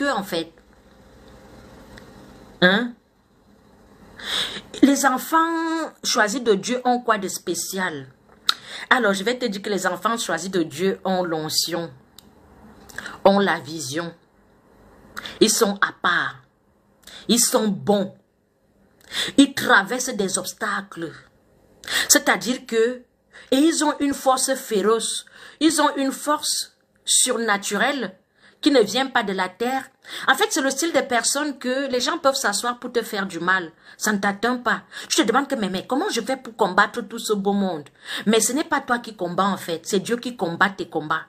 que, en fait. Hein? Les enfants choisis de Dieu ont quoi de spécial? Alors, je vais te dire que les enfants choisis de Dieu ont l'onction, ont la vision. Ils sont à part. Ils sont bons. Ils traversent des obstacles. C'est-à-dire que, et ils ont une force féroce. Ils ont une force surnaturelle qui ne vient pas de la terre. En fait, c'est le style de personnes que les gens peuvent s'asseoir pour te faire du mal. Ça ne t'atteint pas. Tu te demandes que, mais comment je fais pour combattre tout ce beau monde? Mais ce n'est pas toi qui combats en fait. C'est Dieu qui combat tes combats.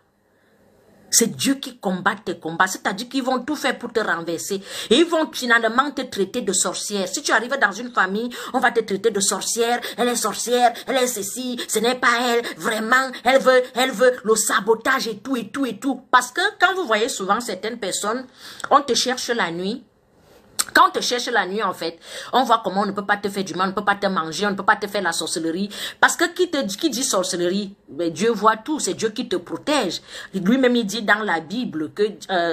C'est Dieu qui combat tes combats. C'est-à-dire qu'ils vont tout faire pour te renverser. Et ils vont finalement te traiter de sorcière. Si tu arrives dans une famille, on va te traiter de sorcière. Elle est sorcière, elle est ceci. Ce n'est pas elle. Vraiment, elle veut le sabotage et tout, et tout, et tout. Parce que quand vous voyez souvent certaines personnes, on te cherche la nuit. Quand on te cherche la nuit, en fait, on voit comment on ne peut pas te faire du mal, on ne peut pas te manger, on ne peut pas te faire la sorcellerie. Parce que qui dit sorcellerie? Ben, Dieu voit tout, c'est Dieu qui te protège. Lui-même, il dit dans la Bible que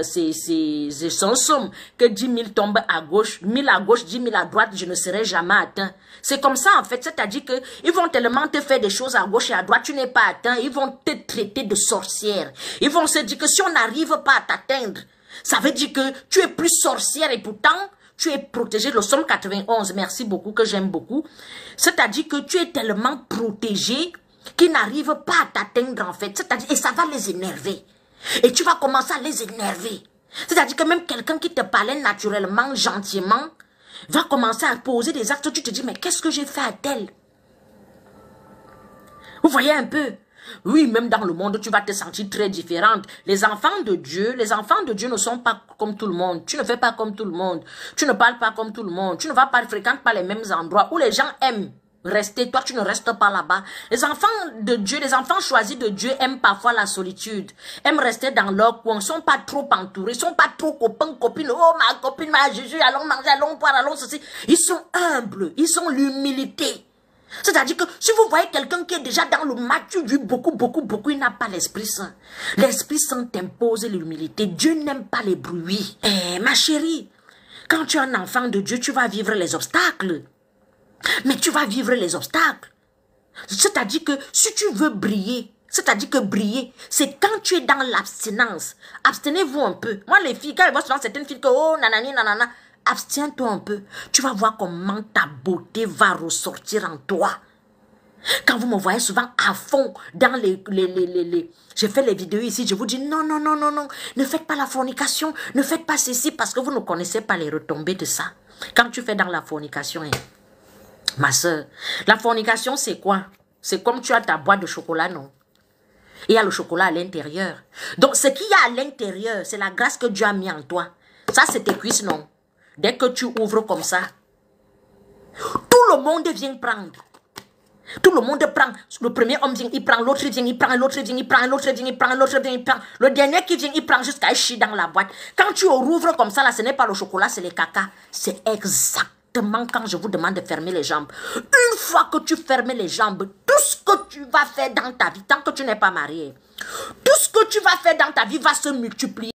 c'est son somme, que 10 000 tombent à gauche, 1000 à gauche, 10 000 à droite, je ne serai jamais atteint. C'est comme ça, en fait, c'est-à-dire que ils vont tellement te faire des choses à gauche et à droite, tu n'es pas atteint, ils vont te traiter de sorcière. Ils vont se dire que si on n'arrive pas à t'atteindre, ça veut dire que tu es plus sorcière et pourtant, tu es protégé. Le Somme 91, merci beaucoup, que j'aime beaucoup. C'est-à-dire que tu es tellement protégé qu'ils n'arrivent pas à t'atteindre en fait. C'est-à-dire, et ça va les énerver. Et tu vas commencer à les énerver. C'est-à-dire que même quelqu'un qui te parlait naturellement, gentiment, va commencer à poser des actes. Tu te dis, mais qu'est-ce que j'ai fait à tel? Vous voyez un peu? Oui, même dans le monde, tu vas te sentir très différente. Les enfants de Dieu ne sont pas comme tout le monde. Tu ne fais pas comme tout le monde. Tu ne parles pas comme tout le monde. Tu ne vas pas fréquenter pas les mêmes endroits où les gens aiment rester. Toi, tu ne restes pas là-bas. Les enfants de Dieu, les enfants choisis de Dieu aiment parfois la solitude. Aiment rester dans leur coin. Ils ne sont pas trop entourés. Ils ne sont pas trop copains, copines. Oh, ma copine, ma Jésus, allons manger, allons boire, allons ceci. Ils sont humbles. Ils sont l'humilité. C'est-à-dire que si vous voyez quelqu'un qui est déjà dans le mature, beaucoup, il n'a pas l'Esprit Saint. L'Esprit Saint t'impose l'humilité. Dieu n'aime pas les bruits. Eh, ma chérie, quand tu es un enfant de Dieu, tu vas vivre les obstacles. Mais tu vas vivre les obstacles. C'est-à-dire que si tu veux briller, c'est-à-dire que briller, c'est quand tu es dans l'abstinence. Abstenez-vous un peu. Moi, les filles, quand je vois souvent certaines filles que, oh, nanani, nanana, abstiens-toi un peu. Tu vas voir comment ta beauté va ressortir en toi. Quand vous me voyez souvent à fond dans je fais les vidéos ici, je vous dis non, non, non, non, non. Ne faites pas la fornication. Ne faites pas ceci parce que vous ne connaissez pas les retombées de ça. Quand tu fais dans la fornication, hein, ma soeur, la fornication c'est quoi? C'est comme tu as ta boîte de chocolat, non? Il y a le chocolat à l'intérieur. Donc ce qu'il y a à l'intérieur, c'est la grâce que Dieu a mis en toi. Ça c'est tes cuisses, non? Dès que tu ouvres comme ça, tout le monde vient prendre. Tout le monde prend. Le premier homme vient, il prend. L'autre vient, il prend. L'autre vient, il prend. L'autre vient, il prend. L'autre vient, il prend. Le dernier qui vient, il prend jusqu'à chier dans la boîte. Quand tu rouvres comme ça, là, ce n'est pas le chocolat, c'est les caca. C'est exactement quand je vous demande de fermer les jambes. Une fois que tu fermes les jambes, tout ce que tu vas faire dans ta vie, tant que tu n'es pas marié, tout ce que tu vas faire dans ta vie va se multiplier.